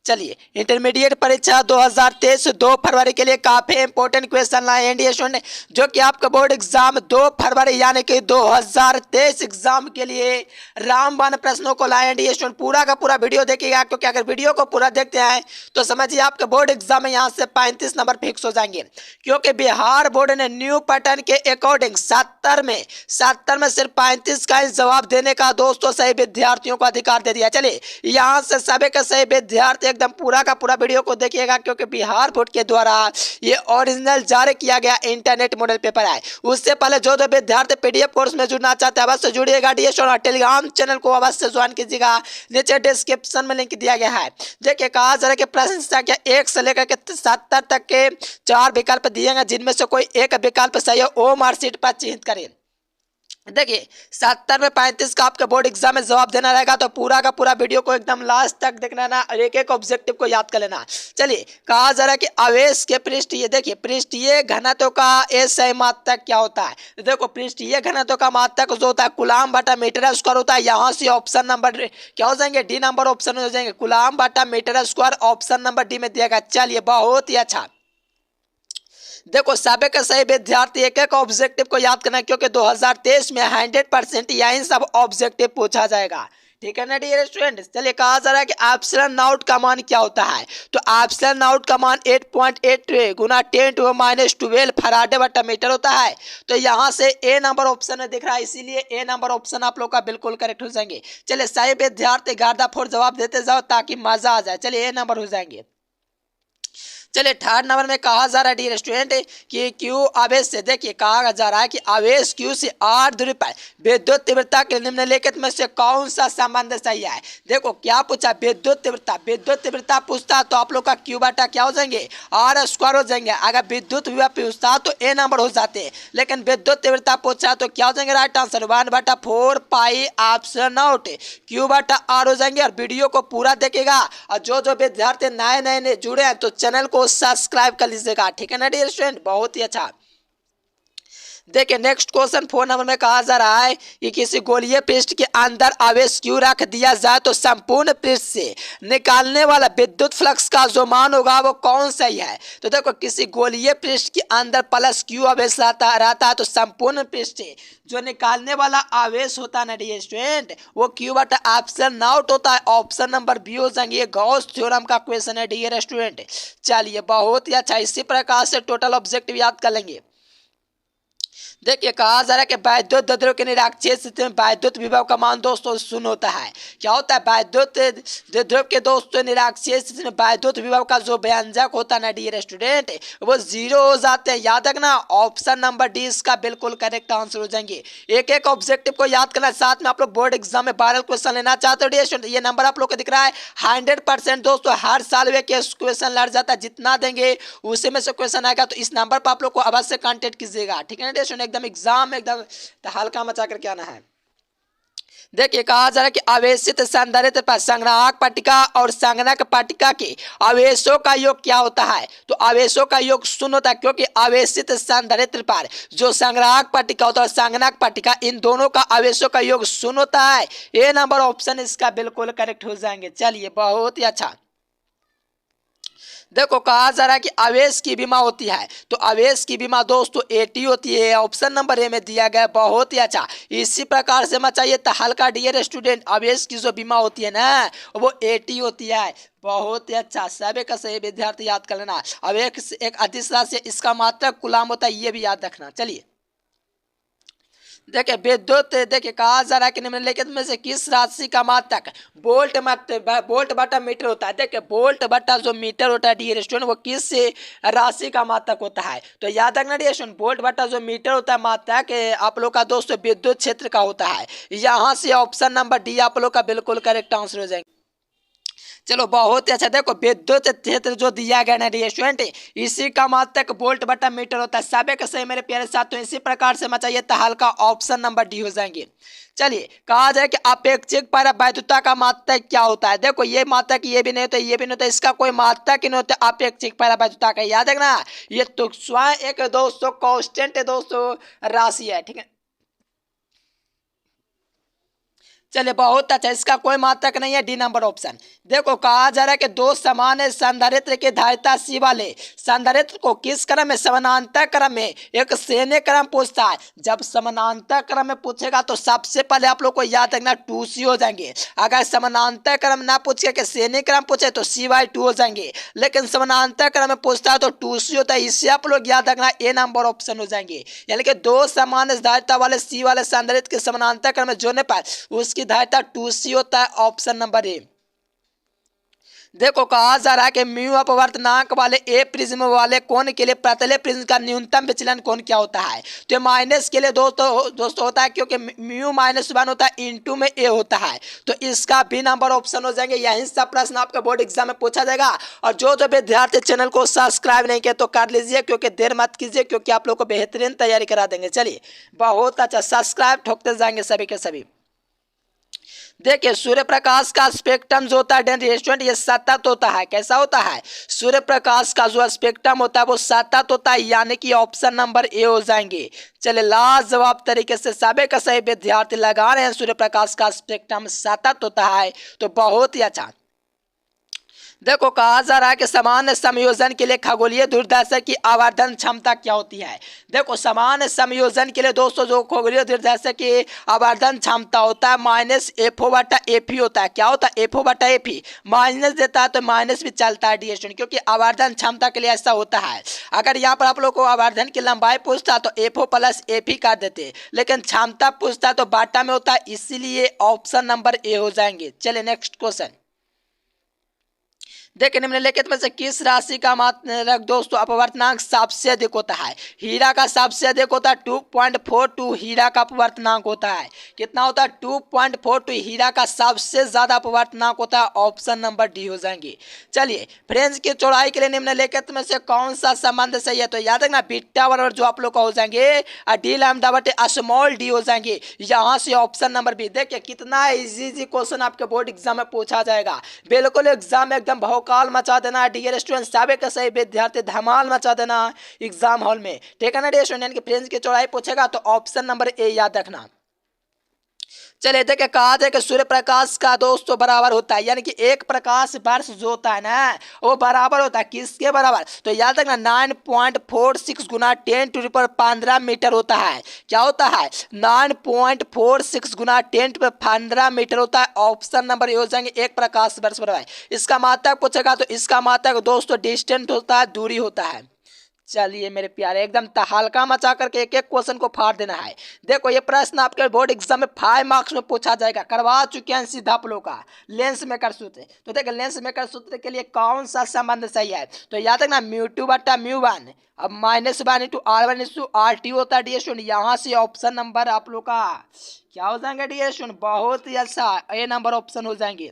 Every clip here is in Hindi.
चलिए, इंटरमीडिएट परीक्षा 2023 2 फरवरी के लिए काफी इंपॉर्टेंट क्वेश्चन लाए एनडीए स्टूडेंट, जो कि आपका बोर्ड एग्जाम 2 फरवरी यानी कि 2023 एग्जाम के लिए रामबाण प्रश्नों को लाए एनडीए स्टूडेंट। पूरा का पूरा वीडियो देखिएगा, क्योंकि अगर वीडियो को पूरा देखते हैं तो समझिए आपके बोर्ड एग्जाम में यहाँ से 35 नंबर फिक्स हो जाएंगे, क्योंकि बिहार बोर्ड ने न्यू पैटर्न के अकॉर्डिंग 70 में सिर्फ 35 का ही जवाब देने का दोस्तों सही विद्यार्थियों को अधिकार दे दिया। चलिए, यहाँ से सभी के सही विद्यार्थी एकदम पूरा का पूरा वीडियो को देखिएगा, क्योंकि बिहार बोर्ड के द्वारा ये ओरिजिनल जारी किया गया इंटरनेट मॉडल पेपर है। उससे पहले जो विद्यार्थी पीडीएफ कोर्स में जुड़ना चाहते हैं अवश्य जुड़िएगा। और टेलीग्राम चैनल को अवश्य ज्वाइन कीजिएगा, नीचे डिस्क्रिप्शन में लिंक दिया गया है। देखिए, कहा जा रहा है कि प्रश्न संख्या 1 से लेकर के 70 तक के 4 विकल्प दिए गए, जिनमें से कोई एक विकल्प सही है वो मार्कशीट पर चिन्हित करें। देखिए, 70 में 35 का आपके बोर्ड एग्जाम में जवाब देना रहेगा, तो पूरा का पूरा वीडियो को एकदम लास्ट तक देखना ना, एक एक ऑब्जेक्टिव को याद कर लेना। चलिए, कहा जा रहा है कि आवेश के पृष्ठीय, देखिए पृष्ठीय घनत्व का एसआई मात्रक क्या होता है। तो देखो, पृष्ठीय घनत्व का मात्रक जो होता है कूलाम बटा मीटर स्क्वायर होता है। यहाँ से ऑप्शन नंबर क्या हो जाएंगे, डी नंबर ऑप्शन हो जाएंगे, कूलाम बटा metre square option number D में दिया गया। चलिए, बहुत ही अच्छा। देखो, सभी का सही विद्यार्थी एक एक ऑब्जेक्टिव को याद करना है, क्योंकि 2023 में 100% यही सब ऑब्जेक्टिव पूछा जाएगा। ठीक है ना डियर स्टूडेंट। चलिए, कहा जा रहा है कि एप्सिलॉन नॉट का मान क्या होता है। तो एप्सिलॉन नॉट का मान 8.8 गुना 10⁻12 फराडे बटा मीटर होता है। तो यहाँ से ए नंबर ऑप्शन में दिख रहा है, इसीलिए ए नंबर ऑप्शन आप लोग का बिल्कुल करेक्ट हो जाएंगे। चलिए, सही विद्यार्थी गार्दा फोर जवाब देते जाओ ताकि मजा आ जाए। चलिए, ए नंबर हो जाएंगे। चलिए, थर्ड नंबर में कहा जा रहा है डियर स्टूडेंट कि क्यू आवेश से, देखिए कहा जा रहा है कि आवेश क्यू से r दूरी पर विद्युत तीव्रता के निम्नलिखित में से कौन सा संबंध सही है। देखो, क्या पूछा, विद्युत तीव्रता पूछता तो आप लोग का क्यू बटा क्या हो जाएंगे, r स्क्वायर हो जाएंगे। अगर विद्युत विभव पूछता तो ए नंबर हो जाते, लेकिन विद्युत तीव्रता पूछा तो क्या हो जाएंगे, right answer 1/4 pi epsilon not Q बटा r हो जाएंगे। और वीडियो को पूरा देखेगा, और जो विद्यार्थी नए जुड़े हैं तो चैनल को सब्सक्राइब कर लीजिएगा। ठीक है ना डियर स्टूडेंट, बहुत ही अच्छा। देखिए, नेक्स्ट क्वेश्चन 4 नंबर में कहा जा रहा है कि किसी गोलीय पृष्ठ के अंदर आवेश क्यू रख दिया जाए तो संपूर्ण पृष्ठ से निकालने वाला विद्युत फ्लक्स का जो मान होगा वो कौन सही है। तो देखो, किसी गोलीय पृष्ठ के अंदर प्लस क्यू आवेश रहता है तो संपूर्ण पृष्ठ से जो निकालने वाला आवेश होता है ना डियर स्टूडेंट, वो क्यू बटा एप्सिलॉन नॉट होता है। ऑप्शन नंबर बी हो जाएंगे। गॉस थ्योरम का क्वेश्चन है डियर स्टूडेंट। चलिए, बहुत ही अच्छा। इसी प्रकार से टोटल ऑब्जेक्टिव याद कर लेंगे। देखिए, कहा जा रहा है कि वैद्युत द्रव्य के निरक्षीय स्थिति में वैद्युत विभव का मान दोस्तों शून्य होता है। क्या होता है, वैद्युत द्रव्य के दोस्तों निरक्षीय स्थिति में वैद्युत विभव का जो व्यंजक होता है ना डियर स्टूडेंट, वो 0 हो जाते हैं। याद रखना, ऑप्शन नंबर डी इसका बिल्कुल करेक्ट आंसर हो जाएंगे। एक एक ऑब्जेक्टिव को याद करना, साथ में आप लोग बोर्ड एग्जाम में वायरल क्वेश्चन लेना चाहते हो डियर स्टूडेंट, ये नंबर आप लोग को दिख रहा है 100% दोस्तों हर साल वे क्वेश्चन लड़ जाता है। जितना देंगे उसी में से क्वेश्चन आएगा, तो इस नंबर पर आप लोग को अवश्य कॉन्टेक्ट कीजिएगा। ठीक है ना डियर स्टूडेंट, एकदम एग्जाम में एकदम हल्का मचा करके आना है। देखिए, कहा जा रहा है कि आवेशित संधारित्र पर संग्राहक पट्टिका और संगणक पट्टिका के आवेशों का योग क्या होता है। तो आवेशों का योग शून्य होता है, क्योंकि आवेशित संधारित्र पर जो संग्राहक पट्टिका होता है संगणक पट्टिका, इन दोनों का आवेशों का योग शून्य होता है। ए नंबर ऑप्शन इसका बिल्कुल करेक्ट हो जाएंगे। चलिए, बहुत ही अच्छा। देखो, कहा जा रहा है कि आवेश की बीमा होती है, तो आवेश की बीमा दोस्तों एटी होती है। ऑप्शन नंबर ए में दिया गया। बहुत ही अच्छा। इसी प्रकार से मैं चाहिए तो हल्का डियर स्टूडेंट, आवेश की जो बीमा होती है ना वो एटी होती है। बहुत ही अच्छा। सभी का सही विद्यार्थी याद कर लेना। अब एक अदिश राशि, इसका मात्रक कूलाम होता है, ये भी याद रखना। चलिए, देखिए विद्युत, देखिए कहा जा रहा है कि निम्नलिखित में से किस राशि का मात्रक वोल्ट बटा मीटर होता है। देखिए, वोल्ट बटा जो मीटर होता है डियर स्टूडेंट, वो किस राशि का मात्रक होता है। तो याद रखना डियर स्टूडेंट, वोल्ट बटा जो मीटर होता है मात्रक आप लोग का दोस्तों विद्युत क्षेत्र का होता है। यहाँ से ऑप्शन नंबर डी आप लोग का बिल्कुल करेक्ट आंसर हो जाएंगे। चलो, बहुत ही अच्छा। देखो, विद्युत क्षेत्र जो दिया गया ना डियर स्टूडेंट, इसी का मात्रक वोल्ट बटा मीटर होता है। सभी का सही मेरे प्यारे साथियों। इसी प्रकार से मैं चाहिए तो हल्का ऑप्शन नंबर डी हो जाएंगे। चलिए, कहा जाए कि अपेक्षिक परावैद्युता का मात्रक क्या होता है। देखो, ये मात्रक ये भी नहीं होता, ये भी नहीं होता, इसका कोई मात्रक ही नहीं होता अपेक्षिक परावैद्युता का। याद रखना, ये तो स्वयं एक दोस्तों कांस्टेंट दोस्तों राशि है। ठीक है, चलिए बहुत अच्छा, इसका कोई मात्रक नहीं है, डी नंबर ऑप्शन। देखो कहा जा रहा है कि दो समान संधारित्र की धारिता सी वाले संधारित्र को किस क्रम में, समानांतर क्रम में एक श्रेणी क्रम पूछता है। जब समानांतर क्रम में पूछेगा तो सबसे पहले आप लोग को याद रखना 2C हो जाएंगे। अगर समानांतर क्रम ना पूछे कि श्रेणी क्रम पूछे तो C/2 हो जाएंगे, लेकिन समानांतर क्रम में पूछता है तो 2C होता है। इससे आप लोग याद रखना ए नंबर ऑप्शन हो जाएंगे। यानी कि दो समान धारिता वाले सी वाले संधारित्र के समानांतर क्रम में जोड़ने पर उसकी धारिता 2C होता है, ऑप्शन नंबर ए। देखो कहा जा रहा है कि म्यू अपवर्तनांक वाले ए प्रिज्म वाले कोण के लिए प्रतले प्रिज्म का न्यूनतम विचलन कोण क्या होता है। तो माइनस के लिए दोस्तों होता है, क्योंकि म्यू -1 होता है, इंटू में ए होता है, तो इसका बी नंबर ऑप्शन हो जाएंगे। यही सब प्रश्न आपके बोर्ड एग्जाम में पूछा जाएगा। और जो विद्यार्थी चैनल को सब्सक्राइब नहीं किया तो कर लीजिए, क्योंकि देर मत कीजिए, क्योंकि आप लोग को बेहतरीन तैयारी करा देंगे। चलिए बहुत अच्छा, सब्सक्राइब ठोकते जाएंगे सभी के सभी। देखिए सूर्य प्रकाश का स्पेक्ट्रम जो होता है स्टूडेंट, ये सतत होता है। कैसा होता है? सूर्य प्रकाश का जो स्पेक्ट्रम होता है वो सतत होता है, यानी कि ऑप्शन नंबर ए हो जाएंगे। चलिए लाजवाब तरीके से सभी का सही विद्यार्थी लगा रहे हैं, सूर्य प्रकाश का स्पेक्ट्रम सतत होता है, तो बहुत ही अच्छा। देखो कहा जा रहा है कि समान संयोजन के लिए खगोलीय दूरदर्शक की आवर्धन क्षमता क्या होती है। देखो समान संयोजन के लिए दोस्तों जो खगोलीय दूरदर्शक की आवर्धन क्षमता होता है -FO/AP होता है। क्या होता है? FO/AP। माइनस देता है तो माइनस भी चलता है डी, क्योंकि आवर्धन क्षमता के लिए ऐसा होता है। अगर यहाँ पर आप लोग को आवर्धन की लंबाई पूछता तो FO+AP कर देते, लेकिन क्षमता पूछता तो बाटा में होता है, इसीलिए ऑप्शन नंबर ए हो जाएंगे। चलिए नेक्स्ट क्वेश्चन। देखिए निम्नलिखित में से किस राशि का मात्रक दोस्तों अपवर्तनांक सबसे अधिक होता है। हीरा का सबसे अधिक होता है 2.42 हीरा का अपवर्तनांक होता है। कितना होता है? 2.42 हीरा का सबसे ज्यादा अपवर्तनांक होता है, ऑप्शन नंबर डी हो जाएंगे। चलिए फ्रेंच की चौड़ाई के लिए निम्नलिखित में से कौन सा संबंध सही है। तो याद रखना बीटा बराबर जो आप लोग का हो जाएंगे डी लैम्डा बटे स्मॉल डी हो जाएंगे। यहाँ से ऑप्शन नंबर बी। देखिए कितना इजी क्वेश्चन आपके बोर्ड एग्जाम में पूछा जाएगा। बिल्कुल एग्जाम में एकदम काल मचा देना डियर स्टूडेंट, सभी का सही विद्यार्थी धमाल मचा देना एग्जाम हॉल में, ठीक है ना डियर स्टूडेंट। की फ्रेंच की चौड़ाई पूछेगा तो ऑप्शन नंबर ए याद रखना। चलिए देखिए कहा जाए कि सूर्य प्रकाश का दोस्तों बराबर होता है, यानी कि एक प्रकाश वर्ष जो होता है ना वो बराबर होता है किसके बराबर। तो याद रखना 9.46 गुना 10⁻15 मीटर होता है। क्या होता है? 9.46 गुना 10⁻15 मीटर होता है, ऑप्शन नंबर ए हो जाएंगे। एक प्रकाश वर्ष बराबर है। इसका मात्रक पूछेगा तो इसका मात्रक दोस्तों डिस्टेंस होता है, दूरी होता है। चलिए मेरे प्यारे एकदम हल्का मचा करके एक एक क्वेश्चन को फाड़ देना है। देखो ये प्रश्न आपके बोर्ड एग्जाम में 5 मार्क्स में पूछा जाएगा, करवा चुके हैं सीधा आप लोग का लेंस मेकर सूत्र। तो देखो लेंस मेकर सूत्र के लिए कौन सा संबंध सही है। तो याद रखना μ2/μ1 अब -1 × R1/RT होता है डी स्टूडेंट। यहाँ से ऑप्शन नंबर आप लोग का क्या हो जाएंगे डी स्टूडेंट, बहुत ही अच्छा ए नंबर ऑप्शन हो जाएंगे।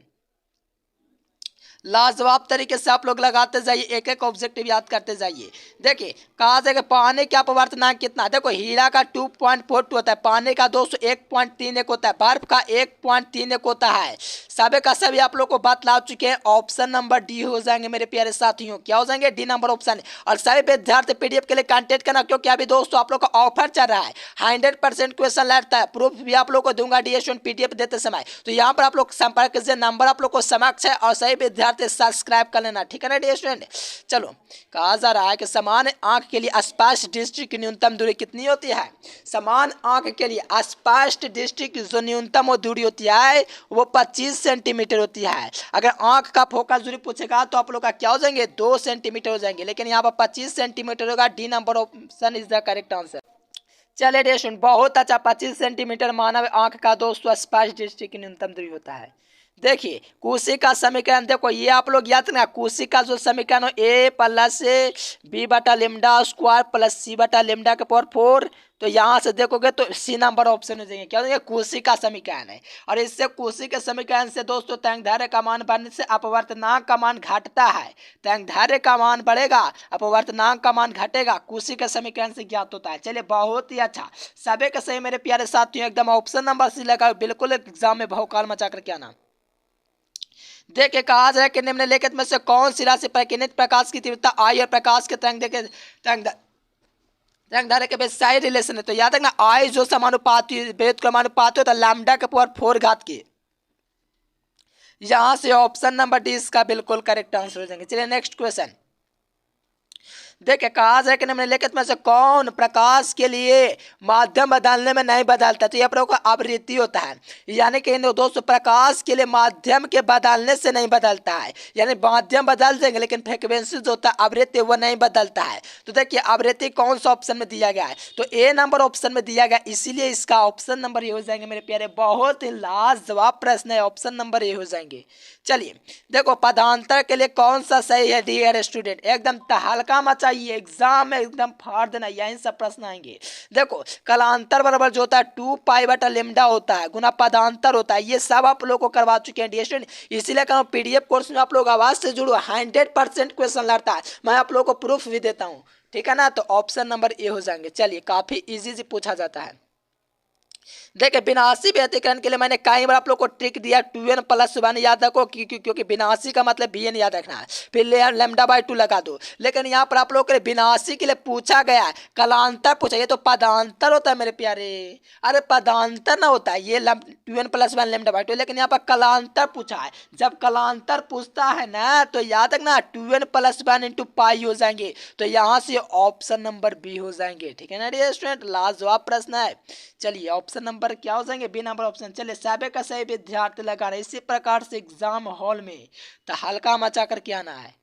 लाजवाब तरीके से आप लोग लगाते जाइए, एक एक ऑब्जेक्टिव याद करते जाइए। देखिए कहा जाएगा पानी का अपवर्तनांक कितना। देखो हीरा का 2.42 होता है, पानी का दोस्तों 1.31 होता है, बर्फ का 1.31 होता है। सभी का सभी आप लोग को बतला चुके हैं, ऑप्शन नंबर डी हो जाएंगे मेरे प्यारे साथियों। क्या हो जाएंगे? D number option. और सभी विद्यार्थी पीडीएफ के लिए कांटेक्ट करना, क्योंकि अभी दोस्तों आप लोग का ऑफर चल रहा है, 100% क्वेश्चन लगता है, प्रूफ भी आप लोग को दूंगा डी स्टूडेंट पीडीएफ देते समय। तो यहाँ पर आप लोग संपर्क कीजिए, नंबर आप लोग को समक्ष है, और सही विद्यार्थी सब्सक्राइब कर लेना, ठीक है ना डियर स्टूडेंट। चलो कहा जा रहा है कि समान आंख के लिए स्पष्ट दृष्टि की न्यूनतम दूरी कितनी होती है। समान आंख के लिए स्पष्ट दृष्टि की जो न्यूनतम दूरी होती है वो 25 सेंटीमीटर होती है। अगर आंख का फोकस दूरी पूछेगा तो आप लोग का क्या हो जाएंगे 2 सेंटीमीटर हो जाएंगे, लेकिन यहाँ पर 25 सेंटीमीटर होगा। D number option is the correct answer. चलिए डियर स्टूडेंट बहुत अच्छा, 25 सेंटीमीटर मानव आंख का दोस्तों स्पष्ट दृष्टि की न्यूनतम दूरी होता है। देखिए कुशी का समीकरण देखो, ये आप लोग याद रखना, कुशी का जो समीकरण हो A+B/λ² प्लस C/λ के पावर 4। तो यहाँ से देखोगे तो सी नंबर ऑप्शन हो जाएंगे। क्या हो जाएंगे? कुशी का समीकरण है। और इससे कुशी के समीकरण से दोस्तों तरंगदैर्घ्य का मान बढ़ने से अपवर्तनांक का मान घटता है। तरंगदैर्घ्य का मान बढ़ेगा, अपवर्तनांक का मान घटेगा, कुशी के समीकरण से ज्ञात होता है। चलिए बहुत ही अच्छा, सभी के सही मेरे प्यारे साथियों, एकदम ऑप्शन नंबर सी लगा, बिल्कुल एग्जाम में भौकाल मचा कर क्या नाम। देखिए कहा जाए कि निम्नलिखित में से कौन सी राशि परिकिनित प्रकाश की तीव्रता आई और प्रकाश के तरंगदैर्घ्य के बीच सही रिलेशन है। तो याद रखना आई जो समानुपाती वेद क्रमानुपाती होता है लैम्डा के पावर 4 घात की। यहाँ से ऑप्शन नंबर डी इसका बिल्कुल करेक्ट आंसर हो जाएंगे। चलिए नेक्स्ट क्वेश्चन देखिए, कहा जाए कि निम्नलिखित में से कौन प्रकाश के लिए माध्यम बदलने में नहीं बदलता। तो ये आप लोगों का आवृत्ति होता है, यानी कि दोस्तों प्रकाश के लिए माध्यम के बदलने से नहीं बदलता है, यानी माध्यम बदल देंगे लेकिन फ्रिक्वेंसी जो होता है आवृत्ति वो नहीं बदलता है। तो देखिए आवृत्ति कौन सा ऑप्शन में दिया गया है, तो ए नंबर ऑप्शन में दिया गया, इसीलिए इसका ऑप्शन नंबर ये हो जाएंगे मेरे प्यारे। बहुत ही लाजवाब प्रश्न है, ऑप्शन नंबर ये हो जाएंगे। चलिए देखो, पदांतर के लिए कौन सा सही है डियर स्टूडेंट, एकदम तहलका मचाइए, एग्जाम में एकदम फाड़ देना, यही सब प्रश्न आएंगे। देखो कलांतर बराबर जो होता है 2π/λ होता है गुना पदांतर होता है, ये सब आप लोग को करवा चुके हैं डियर स्टूडेंट, इसीलिए कहूँ पीडीएफ कोर्स में आप लोग आवाज से जुड़ो, 100% क्वेश्चन लड़ता है, मैं आप लोग को प्रूफ भी देता हूँ, ठीक है ना। तो ऑप्शन नंबर ए हो जाएंगे। चलिए काफी इजी से पूछा जाता है। देखिए विनाशी व्यतिकरण के लिए मैंने कई बार आप लोग को ट्रिक दिया, 2n+1 याद रखो, क्योंकि विनाशी का मतलब bn याद रखना है, फिर λ/2 लगा दो। लेकिन यहाँ पर आप लोग के लिए विनाशी के लिए पूछा गया है, कलांतर पूछा, ये तो पदांतर होता है मेरे प्यारे, अरे पदांतर ना होता है ये 2n+1 λ/2, लेकिन यहाँ पर कलांतर पूछा है। जब कलांतर पूछता है ना तो याद रखना 2n+1 × पाई हो जाएंगे, तो यहाँ से ऑप्शन नंबर बी हो जाएंगे, ठीक है ना डियर स्टूडेंट, लाजवाब प्रश्न है। चलिए ऑप्शन नंबर क्या हो जाएंगे, बी नंबर ऑप्शन। चलिए सभी का सही विद्यार्थी लगा रहे, इसी प्रकार से एग्जाम हॉल में तो हल्का मचा करके आना है।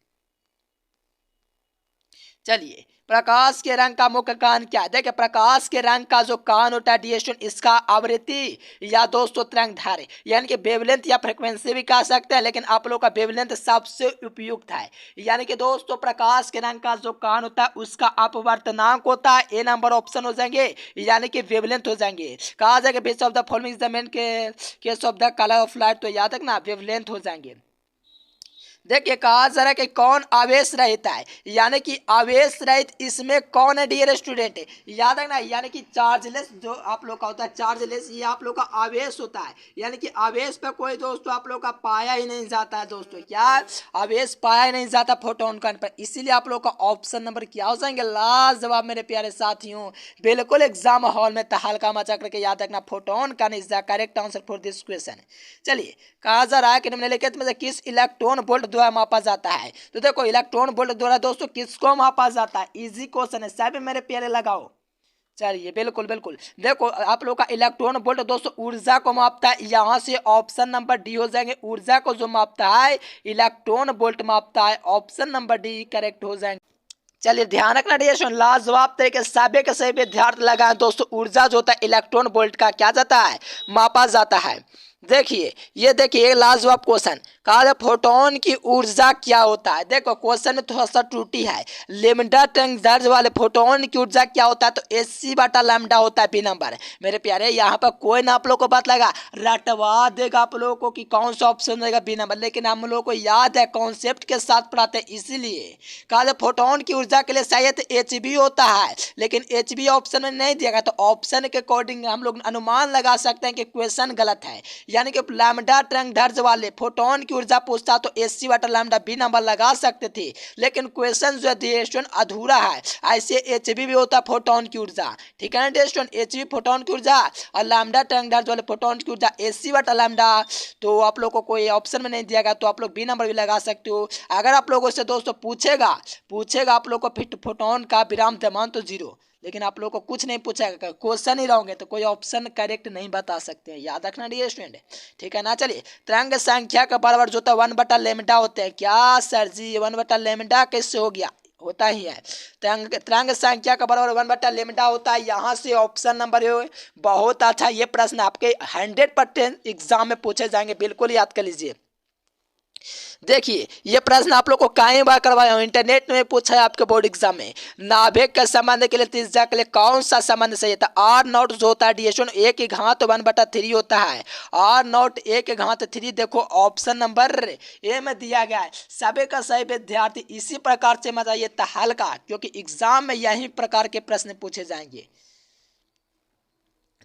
चलिए प्रकाश के रंग का मुख्य कारण क्या है, देखिए प्रकाश के रंग का जो कारण होता है डिएस्टोन, इसका आवृत्ति या दोस्तों तरंग दैर्घ्य, यानी कि वेवलेंथ या फ्रीक्वेंसी भी कह सकते हैं, लेकिन आप लोग का वेवलेंथ सबसे उपयुक्त है। यानी कि दोस्तों प्रकाश के रंग का जो कारण होता है उसका अपवर्तनांक होता है, ए नंबर ऑप्शन हो जाएंगे, यानी कि वेवलेंथ हो जाएंगे। कहा जाएगा base of the following is the main case of the colour of light, तो याद रखना वेवलेंथ हो जाएंगे। देखिए कहा जा रहा है कि कौन आवेश रहित है, यानी कि आवेश रहित इसमें कौन है डियर स्टूडेंट, याद रखना, यानी कि चार्जलेस जो आप लोग का होता है, चार्जलेस ये आप लोग का आवेश होता है, यानी कि आवेश पे कोई दोस्तों आप लोग का पाया ही नहीं जाता है दोस्तों, क्या आवेश पाया ही नहीं जाता फोटोन कण पर, इसीलिए आप लोग का ऑप्शन नंबर क्या हो जाएंगे, लाजवाब मेरे प्यारे साथियों, बिल्कुल एग्जाम हॉल में तहलका मचा करके याद रखना, फोटोन कण is the correct answer for this question. चलिए कहा जा रहा है कि निम्नलिखित में से किस इलेक्ट्रॉन वोल्ट द्वारा मापा जाता है, तो देखो इलेक्ट्रॉन वोल्ट द्वारा दोस्तों किसको मापा जाता है, इजी क्वेश्चन है, सभी मेरे प्यारे लगाओ। चलिए बिल्कुल बिल्कुल, देखो आप लोग का इलेक्ट्रॉन वोल्ट दोस्तों ऊर्जा को मापता है, यहाँ से ऑप्शन नंबर डी हो जाएंगे, ऊर्जा को जो मापता है इलेक्ट्रॉन वोल्ट मापता है, ऑप्शन नंबर डी करेक्ट हो जाएंगे। चलिए ध्यान रखना डियर, लाजवाब तरीके सभी के सही विद्यार्थी लगाए दोस्तों, ऊर्जा जो होता है इलेक्ट्रॉन वोल्ट का क्या जाता है, मापा जाता है। देखिए ये देखिए लाजवाब क्वेश्चन, कहा फोटोन की ऊर्जा क्या होता है, देखो क्वेश्चन में थोड़ा सा त्रुटि है, लेमडा तरंग दैर्घ्य वाले फोटोन की ऊर्जा क्या होता है, तो Hc/λ होता है, बी नंबर मेरे प्यारे। यहाँ पर कोई ना आप लोग को बात लगा रटवा देगा आप लोगों को कि कौन सा ऑप्शन देगा, बी नंबर, लेकिन हम लोग को याद है कॉन्सेप्ट के साथ पढ़ाते हैं, इसीलिए कहा फोटोन की ऊर्जा के लिए शायद Hb होता है, लेकिन Hb ऑप्शन में नहीं दिया गया, तो ऑप्शन के अकॉर्डिंग हम लोग अनुमान लगा सकते हैं कि क्वेश्चन गलत है, यानी कि लैम्डा तरंग दैर्घ्य वाले फोटोन की ऊर्जा पूछता तो Hc/λ बी नंबर लगा सकते थे, लेकिन क्वेश्चन जो है अधूरा है, ऐसे Hb भी होता है फोटोन की ऊर्जा, ठीक है ना दोस्तों, Hb फोटोन की ऊर्जा और लैम्डा तरंग दैर्घ्य वाले फोटोन की ऊर्जा Hc/λ, तो आप लोग को कोई ऑप्शन में नहीं दिया गया, तो आप लोग बी नंबर भी लगा सकते हो। अगर आप लोगों से दोस्तों पूछेगा आप लोग को फिर फोटोन का विराम द्रव्यमान तो 0, लेकिन आप लोग को कुछ नहीं पूछेगा, क्वेश्चन ही रहोगे तो कोई ऑप्शन करेक्ट नहीं बता सकते हैं, याद रखना डियर स्टूडेंट, ठीक है ना। चलिए तरंग संख्या का बराबर जो होता है 1/λ होते हैं, क्या सर जी 1/λ कैसे हो गया, होता ही है, तरंग संख्या का बराबर 1/λ होता है, यहाँ से ऑप्शन नंबर है। बहुत अच्छा, ये प्रश्न आपके 100% एग्जाम में पूछे जाएंगे, बिल्कुल याद कर लीजिए। देखिए ये प्रश्न आप लोग को कई बार करवाया हूँ, इंटरनेट में पूछा है आपके बोर्ड एग्जाम में, नाभिक के संबंध के लिए त्रिज्या के लिए कौन सा संबंध सही था, R0 जो होता है डिएशन 1/1/3 होता है, R0 1/3, देखो ऑप्शन नंबर ए में दिया गया है, सभी का सही विद्यार्थी इसी प्रकार से मजा ये हल्का, क्योंकि एग्जाम में यही प्रकार के प्रश्न पूछे जाएंगे।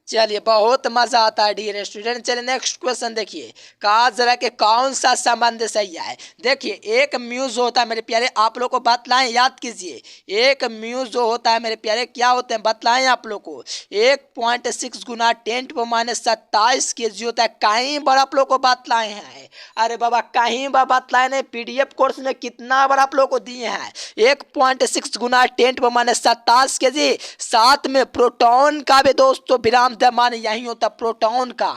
चलिए बहुत मजा आता है डियर स्टूडेंट। चलिए नेक्स्ट क्वेश्चन देखिए, कहा जरा कि कौन सा संबंध सही है। देखिए एक म्यू जो होता है मेरे प्यारे, आप लोग को बतलाएं, याद कीजिए। एक म्यू जो होता है मेरे प्यारे क्या होते हैं बतलाएं आप लोग को। 1.6 गुना 10⁻27 kg होता है। कहीं बार आप लोग को बतलाए हैं, अरे बाबा कहीं बार बतलाए नहीं, पीडीएफ कोर्स में कितना बार आप लोग को दिए हैं। 1.6 गुना 10⁻27 kg, साथ में प्रोटॉन का भी दोस्तों विराम मान यही होता प्रोटॉन का,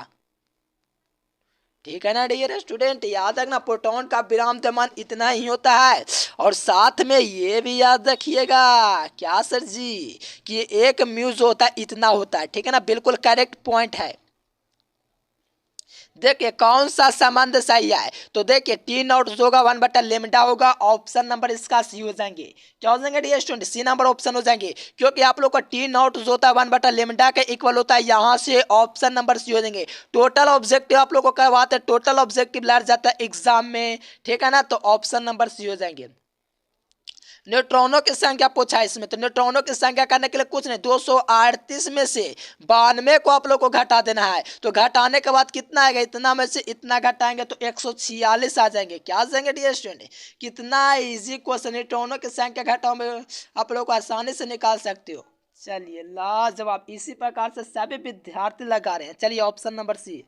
ठीक है ना डियर स्टूडेंट। याद रखना प्रोटॉन का विराम मान इतना ही होता है। और साथ में ये भी याद रखिएगा क्या सर जी कि एक म्यूज होता है इतना होता है, ठीक है ना, बिल्कुल करेक्ट पॉइंट है। देखिए कौन सा संबंध सही है, तो देखिए टी नॉट होगा 1/λ होगा, ऑप्शन नंबर इसका सी हो जाएंगे। क्या हो जाएंगे dear student, C number option हो जाएंगे, क्योंकि आप लोग का टी नॉट जो होता है 1/λ के इक्वल होता है, यहाँ से ऑप्शन नंबर सी हो जाएंगे। टोटल ऑब्जेक्टिव आप लोग को करवाते हैं, टोटल ऑब्जेक्टिव लड़ जाता है एग्जाम में, ठीक है ना, तो ऑप्शन नंबर सी हो जाएंगे। न्यूट्रॉनों की संख्या पूछा है इसमें, तो न्यूट्रॉनों की संख्या करने के लिए कुछ नहीं, 238 में से 92 को आप लोग को घटा देना है। तो घटाने के बाद कितना आएगा, इतना में से इतना घटाएंगे तो 146 आ जाएंगे। क्या आ जाएंगे डियर स्टूडेंट, कितना इजी क्वेश्चन। न्यूट्रॉनों की संख्या घटाओ में आप लोग को आसानी से निकाल सकते हो। चलिए लाजवाब, इसी प्रकार से सभी विद्यार्थी लगा रहे हैं। चलिए ऑप्शन नंबर सी।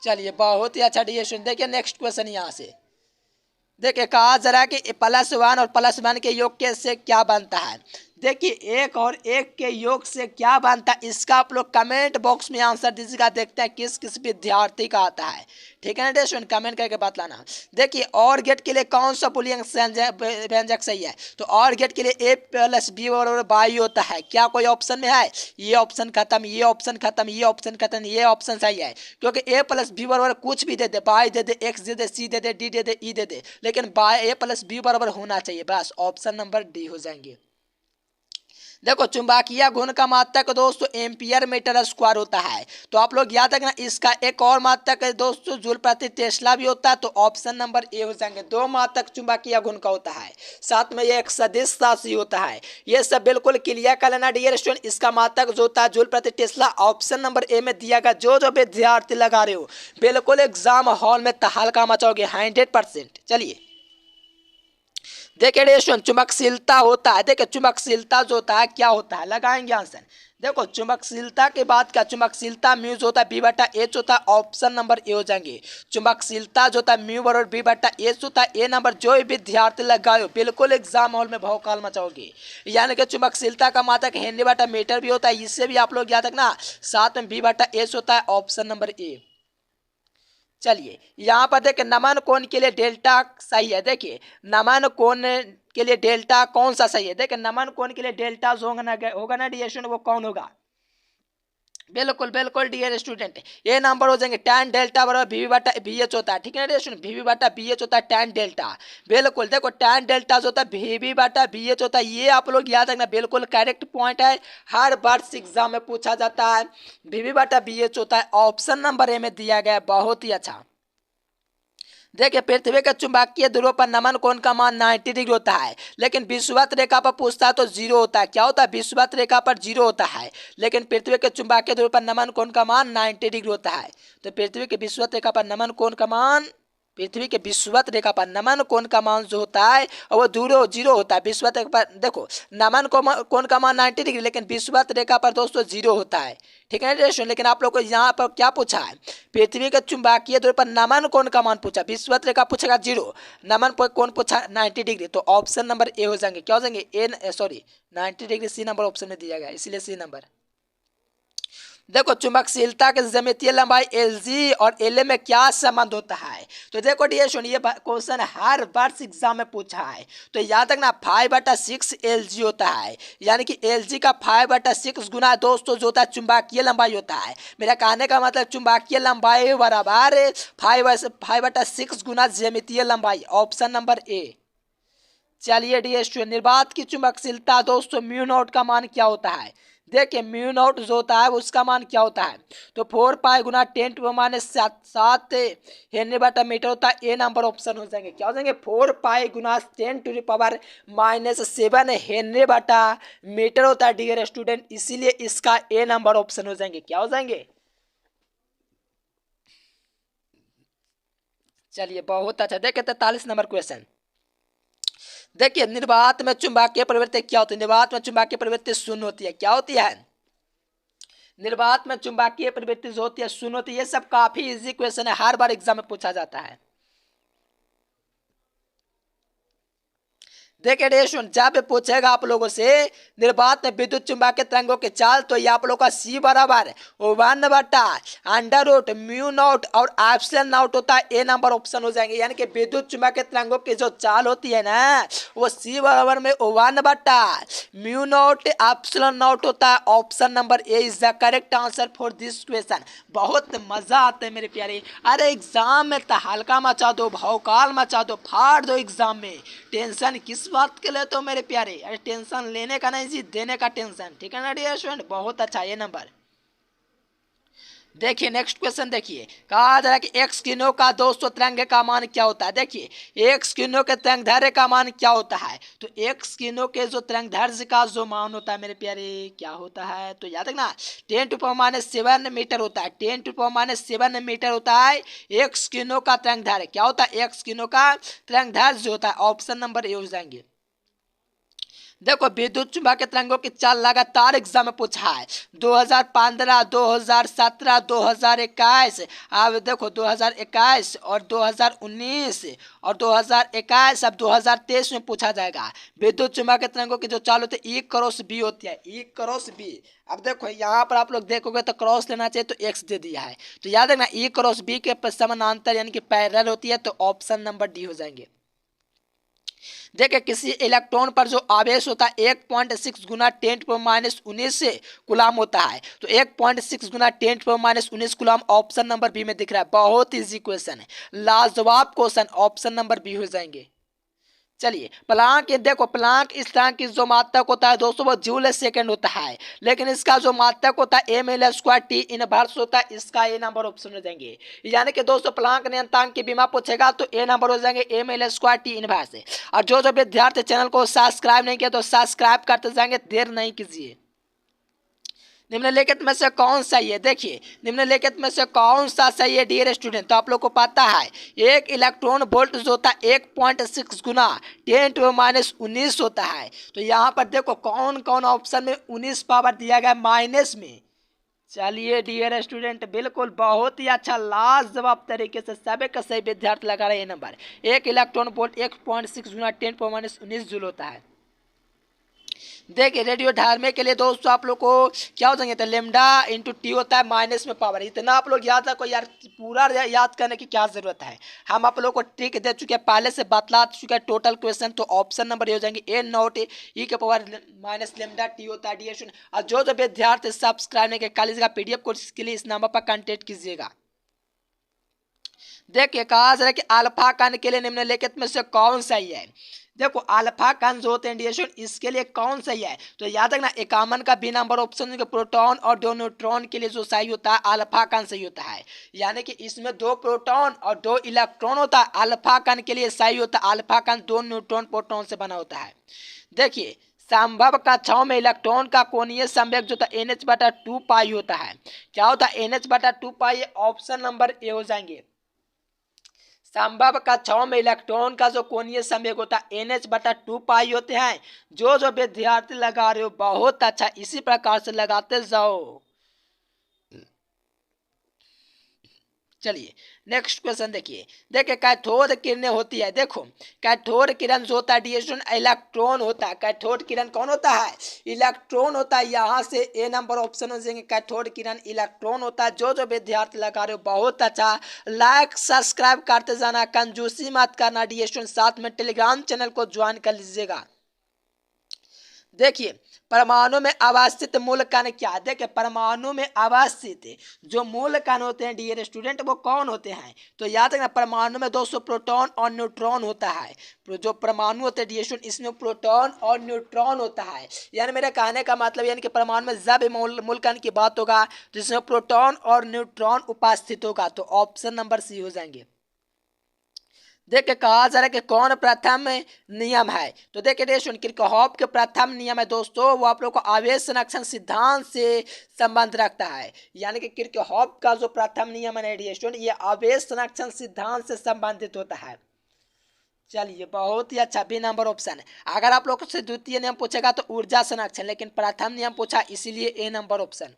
चलिए बहुत ही अच्छा डियर स्टूडेंट। देखिए नेक्स्ट क्वेश्चन यहाँ से देखिए, कहा जरा कि +1 और +1 के योग के से क्या बनता है। देखिए एक और एक के योग से क्या बनता है, इसका आप लोग कमेंट बॉक्स में आंसर दीजिएगा, देखते हैं किस किस विद्यार्थी का आता है, ठीक है ना स्टूडेंट, कमेंट करके बतलाना। देखिए और गेट के लिए कौन सा बुलियन व्यंजक सही है, तो और गेट के लिए a+b बराबर बाई होता है। क्या कोई ऑप्शन में है, ये ऑप्शन खत्म, ये ऑप्शन खत्म, ये ऑप्शन खत्म, ये ऑप्शन सही है, क्योंकि a+b बराबर कुछ भी दे दे, बाई दे दे, x दे दे, c दे दे, d दे दे, e दे दे, लेकिन बाई a+b बराबर होना चाहिए, बस ऑप्शन नंबर डी हो जाएंगे। देखो चुंबकीय घूर्ण का मात्रक दोस्तों एम्पियर मीटर स्क्वायर होता है, तो आप लोग याद रखना। इसका एक और मात्रक है दोस्तों जूल प्रति टेस्ला भी होता है, तो ऑप्शन नंबर ए हो जाएंगे। 2 मात्रक चुंबकीय घूर्ण का होता है, साथ में ये एक सदिश राशि होता है। ये सब बिल्कुल क्लियर कर लेना डियर स्टूडेंट। इसका मात्रक जो होता है जूल प्रति टेस्ला, ऑप्शन नंबर ए में दिया गया। जो जो विद्यार्थी लगा रहे हो बिल्कुल एग्जाम हॉल में तहलका मचाओगे 100%। चलिए देखिए रेशन चुंबकशीलता होता है। देखिए चुंबकशीलता जो होता है क्या होता है, लगाएंगे आंसर। देखो चुंबकशीलता के बाद क्या, चुंबकशीलता म्यूज होता है b/h होता है, ऑप्शन नंबर ए हो जाएंगे। चुंबकशीलता जो होता है म्यू बराबर b/h होता है, ए नंबर। जो विद्यार्थी लगाओ बिल्कुल एग्जाम हॉल में भौकाल मचाओगे। यानी कि चुंबकशीलता का मात्रक हेनरी/मीटर भी होता है, इससे भी आप लोग याद रखना। साथ में b/h होता है, ऑप्शन नंबर ए। चलिए यहाँ पर देखिए नमन कोण के लिए डेल्टा सही है। देखिए नमन कोण के लिए डेल्टा कौन सा सही है, देखिए नमन कोण के लिए डेल्टा होगा ना डियर स्टूडेंट, वो कौन होगा, बिल्कुल बिल्कुल डियर स्टूडेंट ये नंबर हो जाएंगे tan डेल्टा बराबर VV/BH होता है, ठीक है ना स्टूडेंट, VV/BH होता है tan डेल्टा। बिल्कुल देखो tan डेल्टा जो होता है VV/BH होता है, ये आप लोग याद रखना, बिल्कुल करेक्ट पॉइंट है, हर बार एग्जाम में पूछा जाता है। VV/BH होता है, ऑप्शन नंबर ए में दिया गया है, बहुत ही अच्छा। देखिए पृथ्वी के चुंबकीय ध्रुव पर नमन कोण का मान 90 डिग्री होता है, लेकिन विषुवत रेखा पर पूछता है तो 0 होता है। क्या होता है, विषुवत रेखा पर 0 होता है, लेकिन पृथ्वी के चुंबकीय ध्रुव पर नमन कोण का मान 90 डिग्री होता है। तो पृथ्वी के विषुवत रेखा पर नमन कोण का मान, पृथ्वी के विषुवत रेखा पर नमन कोण का मान जो होता है और वो दूर 0 होता है। विषुवत रेखा पर देखो नमन कोण का मान 90 डिग्री, लेकिन विषुवत रेखा पर दोस्तों 0 होता है, ठीक है ना। लेकिन आप लोग को यहाँ पर क्या पूछा है, पृथ्वी के चुंबकीय ध्रुव पर नमन कोण का मान पूछा, विषुवत रेखा पूछेगा 0, नमन कोण पूछा 90 डिग्री, तो ऑप्शन नंबर ए हो जाएंगे। क्या हो जाएंगे, A sorry 90 degree C number option में दिया गया, इसलिए सी नंबर। देखो चुंबकशीलता के ज्यामितीय लंबाई Lg और La में क्या संबंध होता है, तो देखो डियर सुनिए, ये क्वेश्चन हर वर्ष एग्जाम में पूछा है, तो याद रखना 5/6 Lg होता है, यानी कि Lg का 5/6 गुना दोस्तों जो होता है चुंबकीय लंबाई होता है। मेरा कहने का मतलब चुंबकीय लंबाई बराबर 5/6 गुना ज्यामितीय लंबाई, ऑप्शन नंबर ए। चलिए डियर स्टूडेंट निर्वात की चुंबकशीलता दोस्तों म्यू नॉट का मान क्या होता है, देखिए म्यू नॉट जो होता है उसका मान क्या होता है, तो 4 पाई गुना 10⁻7 हेनरी बटा मीटर होता है। ए नंबर ऑप्शन हो जाएंगे, क्या हो जाएंगे 4 पाई गुना 10⁻⁻7 हेनरी बटा मीटर होता है डियर स्टूडेंट, इसीलिए इसका ए नंबर ऑप्शन हो जाएंगे, क्या हो जाएंगे। चलिए बहुत अच्छा। देखिए 43 नंबर क्वेश्चन। देखिए निर्वात में चुंबकीय प्रवृत्ति क्या होती है, निर्वात में चुंबकीय प्रवृत्ति शून्य होती है, क्या होती है, निर्वात में चुंबकीय प्रवृत्ति जो होती है शून्य होती है। ये सब काफी इजी क्वेश्चन है, हर बार एग्जाम में पूछा जाता है। देखिए रेशन जब पूछेगा आप लोगों से निर्वात में विद्युत चुंबकीय तरंगों की चाल, तो ये आप लोग का सी बराबर 1/√μ नॉट और एप्सिलॉन नॉट होता है। ए नंबर ऑप्शन हो जाएंगे, यानी कि विद्युत चुंबकीय तरंगों की जो चाल होती है ना वो सी बराबर में 1/μ नॉट एप्सिलॉन नॉट होता है। Option number A is the correct answer for this question. बहुत मजा आता है मेरे प्यारे, अरे एग्जाम में तहलका मचा दो, भौकाल मचा दो, फाड़ दो एग्जाम में। टेंशन किस बात के लिए तो मेरे प्यारे, अरे टेंशन लेने का नहीं जी, देने का टेंशन, ठीक है ना डियर स्टूडेंट। बहुत अच्छा ये नंबर। देखिए नेक्स्ट क्वेश्चन देखिए, कहा जा रहा है कि एक्स किरणों का 200 तरंग का मान क्या होता है। देखिए एक्स किरणों के तरंग दैर्घ्य का मान क्या होता है, तो एक्स किरणों के जो तरंग दैर्घ्य का जो मान होता है मेरे प्यारे क्या होता है, तो याद रखना 10⁻⁷ मीटर होता है, 10⁻⁷ मीटर होता है एक्स किरणों का तरंग दैर्घ्य। क्या होता है एक्स किरणों का तरंग दैर्घ्य जो होता है, ऑप्शन नंबर ए हो जाएंगे। देखो विद्युत चुंबकीय तरंगों की चाल लगातार एग्जाम में पूछा है, 2015, 2017, 2021, अब देखो 2021 और 2019 और 2021, अब 2023 में पूछा जाएगा। विद्युत चुंबकीय तरंगों की जो चाल होती है ई क्रॉस बी होती है, ई क्रॉस बी। अब देखो यहाँ पर आप लोग देखोगे तो क्रॉस लेना चाहिए, तो एक्स दे दिया है, तो याद रखना ई क्रॉस बी के समानांतर यानी कि पैरेलल होती है, तो ऑप्शन नंबर डी हो जाएंगे। देखिए किसी इलेक्ट्रॉन पर जो आवेश होता है 1.6 गुना 10⁻⁻19 कूलाम होता है, तो 1.6 गुना 10⁻⁻19 कूलाम ऑप्शन नंबर बी में दिख रहा है। बहुत इजी क्वेश्चन है, लाजवाब क्वेश्चन, ऑप्शन नंबर बी हो जाएंगे। चलिए प्लांक, देखो प्लांक इस तरह की जो मात्रक होता है दोस्तों वो जूल सेकंड होता है, लेकिन इसका जो मात्रक होता है ml² टी इनवर्स होता है, इसका ए नंबर ऑप्शन हो जाएंगे। यानी कि दोस्तों प्लांक नियतांक की बीमा पूछेगा तो ए नंबर हो जाएंगे ml² टी इनवर्स। और जो विद्यार्थी चैनल को सब्सक्राइब नहीं किया तो सब्सक्राइब करते जाएंगे, देर नहीं कीजिए। निम्नलिखित में से कौन सही है, देखिए निम्नलिखित में से कौन सा सही है डियर स्टूडेंट, तो आप लोग को पता है एक इलेक्ट्रॉन वोल्ट जो होता है 1.6 गुना 10⁻⁻19 होता है, तो यहाँ पर देखो कौन कौन ऑप्शन में 19 पावर दिया गया माइनस में। चलिए डियर स्टूडेंट बिल्कुल बहुत ही अच्छा लाजवाब तरीके से सभी का सही विद्यार्थी लगा रहे हैं नंबर। एक इलेक्ट्रॉन वोल्ट 1.6 गुना 10⁻⁻19 जूल होता है। देखिए रेडियो धार्मिक के लिए दोस्तों आप लोग को क्या हो जाएंगे, तो लेमडा इंटू टी होता है माइनस में पावर। इतना आप लोग याद रखो यार, पूरा याद करने की क्या जरूरत है, हम आप लोग को ट्रिक दे चुके हैं, पहले से बतला चुके हैं टोटल क्वेश्चन, तो ऑप्शन नंबर हो जाएंगे ए नॉट ई के पावर माइनस लेमडा टी होता है डियर। और जो विद्यार्थी सब्सक्राइब नहीं किया कॉलेज का पीडीएफ कोर्स के लिए इस नंबर पर कॉन्टेक्ट कीजिएगा। देखिए कहा जा रहा है कि अल्फा कण के लिए निम्नलिखित में से कौन सही है। देखो अल्फा कण जो होते हैं इंडिएशन इसके लिए कौन सही है, तो याद रखना 51 का बी नंबर ऑप्शन प्रोटॉन और 2 न्यूट्रॉन के लिए जो सही होता है अल्फा कण सही होता है, यानी कि इसमें 2 प्रोटॉन और 2 इलेक्ट्रॉन होता है। अल्फा कण के लिए सही होता है अल्फा कण 2 न्यूट्रॉन प्रोटॉन से बना होता है। देखिए संभव कक्षाओं में इलेक्ट्रॉन का कोणीय संवेग जो था NH/2 पाई होता है। क्या होता है NH/2 पाई, ऑप्शन नंबर ए हो जाएंगे। संभव कक्षाओं में इलेक्ट्रॉन का जो कोणीय संवेग होता है NH/2 पाई होते हैं। जो विद्यार्थी लगा रहे हो बहुत अच्छा, इसी प्रकार से लगाते जाओ। चलिए नेक्स्ट क्वेश्चन देखिए कैथोड किरणें होती है। देखो कैथोड किरण जो होता है डिएशन इलेक्ट्रॉन होता है, कैथोड किरण कौन होता है इलेक्ट्रॉन होता है। यहाँ से ए नंबर ऑप्शन हो जाएंगे, कैथोड किरण इलेक्ट्रॉन होता है। जो विद्यार्थी लगा रहे हो बहुत अच्छा, लाइक सब्सक्राइब करते जाना, कंजूसी मत करना डिएशन, साथ में टेलीग्राम चैनल को ज्वाइन कर लीजिएगा। देखिए परमाणु में अवस्थित मूल कण क्या है? देखिए परमाणु में अवस्थित जो मूल कण होते हैं डियर स्टूडेंट वो कौन होते हैं? तो याद रखना परमाणु में दोस्तों प्रोटॉन और न्यूट्रॉन होता है। जो परमाणु होते हैं डियर स्टूडेंट इसमें प्रोटॉन और न्यूट्रॉन होता है। यानी मेरे कहने का मतलब यानी कि परमाणु में जब मूल कण की बात होगा तो इसमें प्रोटॉन और न्यूट्रॉन उपस्थित होगा। तो ऑप्शन नंबर सी हो जाएंगे। देखिए कहा जा रहा है कि कौन प्रथम नियम है? तो देखिए किरचॉफ के प्रथम नियम है दोस्तों वो आप लोग को आवेश संरक्षण सिद्धांत से संबंध रखता है। यानी कि किरचॉफ का जो प्रथम नियम है स्टूडेंट ये आवेश संरक्षण सिद्धांत से संबंधित होता है। चलिए बहुत ही अच्छा, बी नंबर ऑप्शन। अगर आप लोग से द्वितीय नियम पूछेगा तो ऊर्जा संरक्षण, लेकिन प्रथम नियम पूछा इसीलिए ए नंबर ऑप्शन।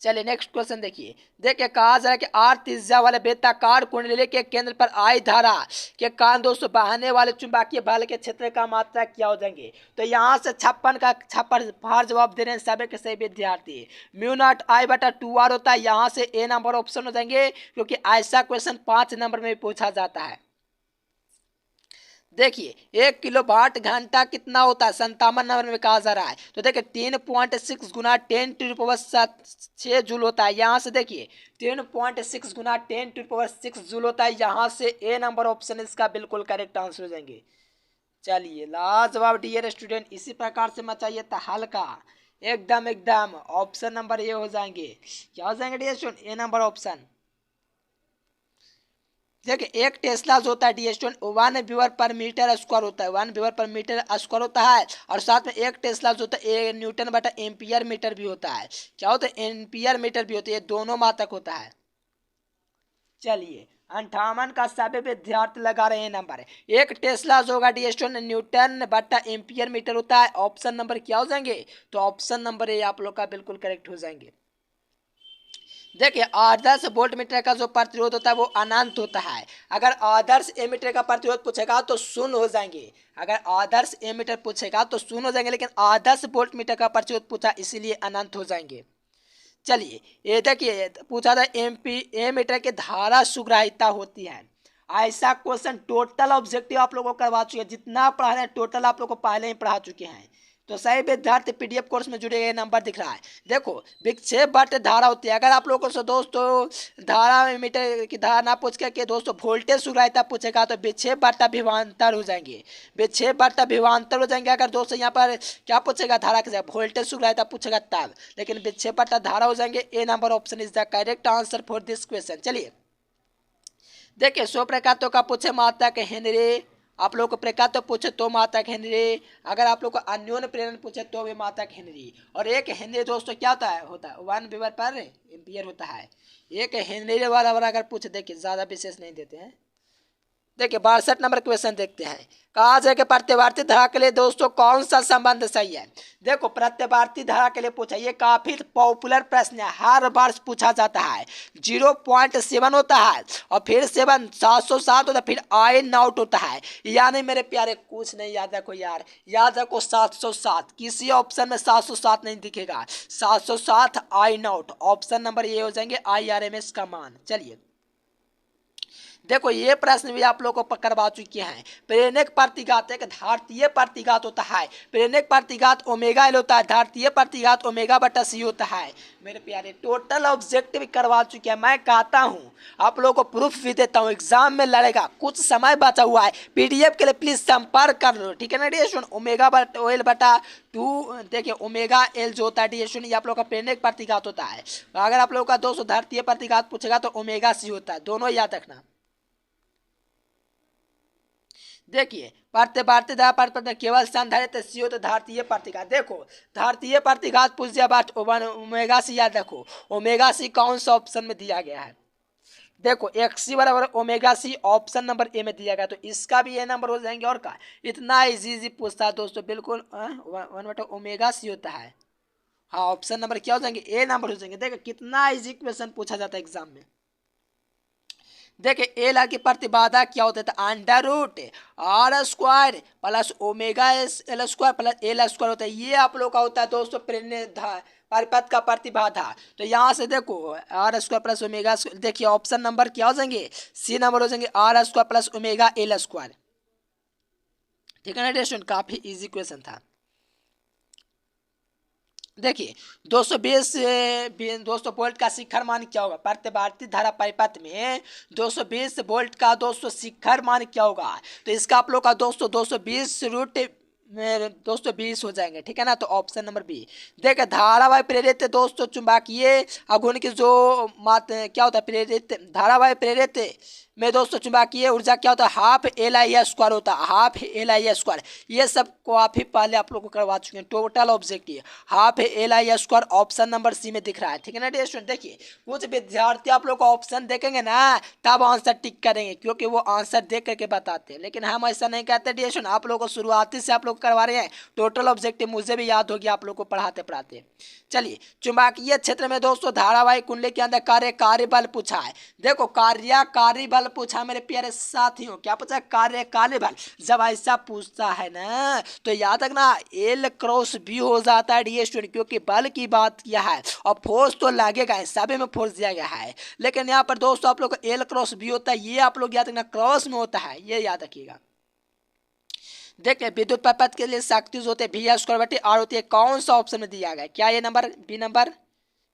चलिए नेक्स्ट क्वेश्चन देखिए कहा जा रहा है कि आर त्रिज्या वाले बेताकार कुंडली के केंद्र पर आई धारा के कारण दोस्तों बहने वाले चुंबकीय बल के क्षेत्र का मात्रा क्या हो जाएंगे? तो यहाँ से 56 बार जवाब दे रहे हैं सभी के सही विद्यार्थी। म्यू नॉट आई बटा 2r होता है, यहाँ से ए नंबर ऑप्शन हो जाएंगे क्योंकि ऐसा क्वेश्चन 5 नंबर में पूछा जाता है। देखिए 1 किलो वाट घंटा कितना होता है? 57 नंबर में कहा जा रहा है। तो देखिए 3.6 गुना 10⁶ जूल होता है। यहाँ से देखिए 3.6 गुना 10⁶ जूल होता है। यहाँ से ए नंबर ऑप्शन इसका बिल्कुल करेक्ट आंसर हो जाएंगे। चलिए लाजवाब डियर स्टूडेंट, इसी प्रकार से मचाइए था हल्का एकदम ऑप्शन नंबर ए हो जाएंगे। क्या हो जाएंगे डियर स्टूडेंट? ए नंबर ऑप्शन। देखिए एक टेस्ला जो होता है डी स्टूडेंट 1 व्हीवर पर मीटर स्क्वायर होता है, 1 व्हीवर पर मीटर स्क्वायर होता है। और साथ में एक टेस्ला जो होता है न्यूटन बटा एम्पियर मीटर भी होता है। क्या होता है? एम्पियर मीटर भी होता है, ये दोनों मात्रक होता है। चलिए 58 का सभी विद्यार्थी लगा रहे हैं नंबर। एक टेस्ला जो होगा डी स्टूडेंट न्यूटन बटा एम्पियर मीटर होता है। ऑप्शन नंबर क्या हो जाएंगे? तो ऑप्शन नंबर ए आप लोग का बिल्कुल करेक्ट हो जाएंगे। देखिए आदर्श वोल्ट मीटर का जो प्रतिरोध होता है वो अनंत होता है। अगर आदर्श एमीटर का प्रतिरोध पूछेगा तो शून्य हो जाएंगे। अगर आदर्श एमीटर पूछेगा तो शून्य हो जाएंगे, लेकिन आदर्श वोल्ट मीटर का प्रतिरोध पूछा इसीलिए अनंत हो जाएंगे। चलिए ये देखिए पूछा था एमीटर की धारा सुग्राहिता होती है। ऐसा क्वेश्चन टोटल ऑब्जेक्टिव आप लोगों को करवा चुके हैं, जितना पढ़ा रहे हैं टोटल आप लोग को पहले ही पढ़ा चुके हैं। तो सही विद्यार्थी पीडीएफ कोर्स में जुड़े गए नंबर दिख रहा है। देखो विक्षेप बट धारा होती है। अगर आप लोगों से दोस्तों धारा मीटर की धारा ना पूछ के दोस्तों वोल्टेज सुग्राहिता पूछेगा तो विक्षेप बट्टा विभवांतर हो जाएंगे। विक्षेप बट्टा विभवांतर हो जाएंगे। अगर दोस्तों यहाँ पर क्या पूछेगा धारा के जगह वोल्टेज सुग्राहिता पूछेगा तब, लेकिन विक्षेप बट्टा धारा हो जाएंगे। A number option is the correct answer for this question. चलिए देखिए 100 प्रकार का पूछे मात्रा के हेनरी, आप लोग को प्रकार तो पूछे तो मात्रक हेनरी। अगर आप लोग को अन्योन्य प्रेरण पूछे तो भी मात्रक हेनरी। और एक हेनरी दोस्तों क्या होता है? 1 व्हीवर पर एम्पियर होता है। एक हेनरी वाला अगर पूछे, देखिए ज़्यादा विशेष नहीं देते हैं। देखिए 62 नंबर क्वेश्चन देखते हैं। कहा जाए कि प्रत्यवार्ती धारा के लिए दोस्तों कौन सा संबंध सही है? देखो प्रत्यवार्ती धारा के लिए पूछा, ये काफी पॉपुलर प्रश्न है, हर बार पूछा जाता है। 0.7 होता है और फिर 7 707 होता है, फिर आई नॉट होता है। यानी मेरे प्यारे कुछ नहीं याद रखो यार, याद रखो 707। किसी ऑप्शन में 707 नहीं दिखेगा, 707 आई नॉट। ऑप्शन नंबर ये हो जाएंगे IRMS का मान। चलिए देखो ये प्रश्न भी आप लोगों को करवा चुके हैं। प्रेरक प्रतिघात एक धारतीय प्रतिघात होता है। प्रेरक प्रतिघात ओमेगा एल होता है, धारतीय प्रतिघात ओमेगा बटा सी होता है। मेरे प्यारे टोटल ऑब्जेक्टिव करवा चुके हैं। मैं कहता हूँ आप लोगों को प्रूफ भी देता हूँ, एग्जाम में लड़ेगा, कुछ समय बचा हुआ है। पीडीएफ के लिए प्लीज संपर्क कर लो, ठीक है ना डी स्टूडेंट? ओमेगा बटा एल बटा 2, देखिए ओमेगा एल जो होता है डी स्टूडेंट ये आप लोग का प्रेरक प्रतिघात होता है। अगर आप लोग का दोस्तों धारतीय प्रतिघात पूछेगा तो ओमेगा सी होता है, दोनों याद रखना। देखिए प्रत्यवार्ती धारा पर केवल संधारित सी तो धारतीय प्रतिघात। देखो धारतीय प्रतिघात पूछ दिया बात ओमेगा सी, याद रखो ओमेगा सी कौन सा ऑप्शन में दिया गया है? देखो XC बराबर omega C option number A में दिया गया, तो इसका भी ए नंबर हो जाएंगे। और का इतना इजी पूछता है दोस्तों, बिल्कुल 1 बटा ओमेगा सी होता है। हाँ ऑप्शन नंबर क्या हो जाएंगे? ए नंबर हो जाएंगे। देखो कितना इजी क्वेश्चन पूछा जाता है एग्जाम में। देखिए एल की प्रतिबाधा क्या होता है? Under root R square plus omega L square plus L square होता है। ये आप लोग का होता है दोस्तों परिपथ का प्रतिबाधा। तो यहाँ से देखो आर स्क्वायर प्लस ओमेगा, देखिए ऑप्शन नंबर क्या हो जाएंगे? सी नंबर हो जाएंगे, R square plus omega L square. ठीक है ना डियर स्टूडेंट, काफी इजी क्वेश्चन था। देखिए 220 200 वोल्ट का शिखर मान क्या होगा, प्रतिवर्ती धारा परिपथ में 220 वोल्ट का 200 शिखर मान क्या होगा, तो इसका आप लोग का 220 रूट में 220 हो जाएंगे। ठीक है ना, तो ऑप्शन नंबर बी। देखिए धारावाही प्रेरित दोस्तों चुंबकीय आघूर्ण की जो मात क्या होता है, प्रेरित धारावाही प्रेरित में दोस्तों चुंबकीय ऊर्जा क्या होता है, हाफ LI² होता है, हाफ LI²। ये सब काफी पहले आप लोग को करवा चुके हैं। Total objective half LI², option number C में दिख रहा है। ठीक है ना डियर स्टूडेंट, देखिए कुछ विद्यार्थी आप लोग को ऑप्शन देखेंगे ना तब आंसर टिक करेंगे, क्योंकि वो आंसर देख करके बताते हैं, लेकिन हम ऐसा नहीं कहते डियर स्टूडेंट। आप लोग को शुरुआती से आप लोग करवा रहे हैं। टोटल ऑब्जेक्टिव मुझे भी याद होगी आप लोग को पढ़ाते पढ़ाते। चलिए चुंबकीय क्षेत्र में दोस्तों धारावाही कुंडली के अंदर कार्यकारी बल पूछा है। देखो कार्यकारी बल पूछा मेरे प्यारे साथियों, क्या पूछा, कार्यकारी बल। जब ऐसा पूछता है ना तो याद रखना L×B हो जाता है डियर स्टूडेंट, क्योंकि बल की बात किया है और फोर्स तो लगेगा, सभी में फोर्स दिया गया है, लेकिन यहाँ पर दोस्तों आप लोग को L×B होता है, ये आप लोग याद रखना क्रॉस में होता है, ये याद रखिएगा। देखिए विद्युत परिपथ के लिए शक्ति जो होते हैं V²/R होती है, कौन सा ऑप्शन में दिया गया, क्या ये नंबर बी नंबर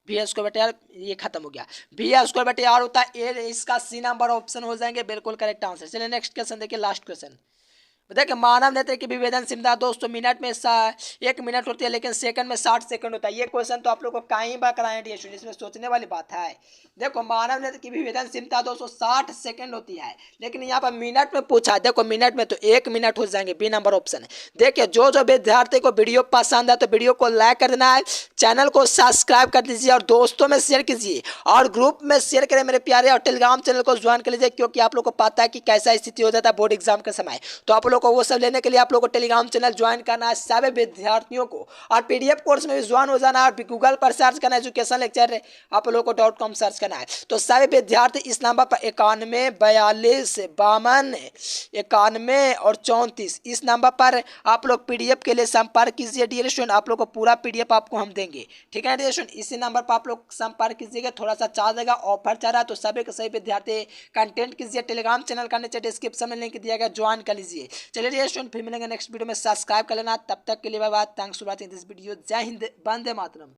V²/R, ये खत्म हो गया। V²/R होता है इसका सी नंबर ऑप्शन हो जाएंगे, बिल्कुल करेक्ट आंसर। चलिए नेक्स्ट क्वेश्चन देखिए, लास्ट क्वेश्चन। देखिए मानव नेत्र की विभेदनशीलता दोस्तों मिनट में 1 मिनट होती है, लेकिन सेकंड में 60 सेकंड होता है। ये क्वेश्चन तो आप लोग को कहीं बार कराए डियर स्टूडेंट, इसमें सोचने वाली बात है। देखो मानव नेत्र की विभेदनशीलता दोस्तों 60 सेकंड होती है, लेकिन यहाँ पर मिनट में पूछा। देखो मिनट में तो 1 मिनट हो जाएंगे, बी नंबर ऑप्शन। देखिए जो जो विद्यार्थी को वीडियो पसंद है तो वीडियो को लाइक कर देना है, चैनल को सब्सक्राइब कर दीजिए और दोस्तों में शेयर कीजिए और ग्रुप में शेयर करें मेरे प्यारे, और टेलीग्राम चैनल को ज्वाइन कर लीजिए, क्योंकि आप लोग को पता है कि कैसा स्थिति हो जाता है बोर्ड एग्जाम के समय। तो आप लोग को वो सब लेने के लिए आप लोग को टेलीग्राम चैनल ज्वाइन करना है सभी विद्यार्थियों को, और PDF कोर्स में भी ज्वाइन हो जाना है, और गूगल पर सर्च करना है एजुकेशन लेक्चर आप लोग को .com सर्च करना है। तो सभी विद्यार्थी इस नंबर पर 91 42 52 91 और 34 इस नंबर पर आप लोग PDF के लिए संपर्क कीजिए डियर स्टूडेंट। आप लोग को पूरा PDF आपको हम देंगे। ठीक है डियर स्टूडेंट, इसी नंबर पर आप लोग संपर्क कीजिएगा। थोड़ा सा चार्ज देगा, ऑफर चल रहा है, तो सभी के सभी विद्यार्थी कंटेंट कीजिए। टेलीग्राम चैनल का नीचे डिस्क्रिप्शन में लिंक दिया गया, ज्वाइन कर लीजिए। चलिए डियर स्टूडेंट, फिर मिलेंगे नेक्स्ट वीडियो में, सब्सक्राइब कर लेना। तब तक के लिए bye bye, thanks for watching this video. जय हिंद, वंदे मातरम।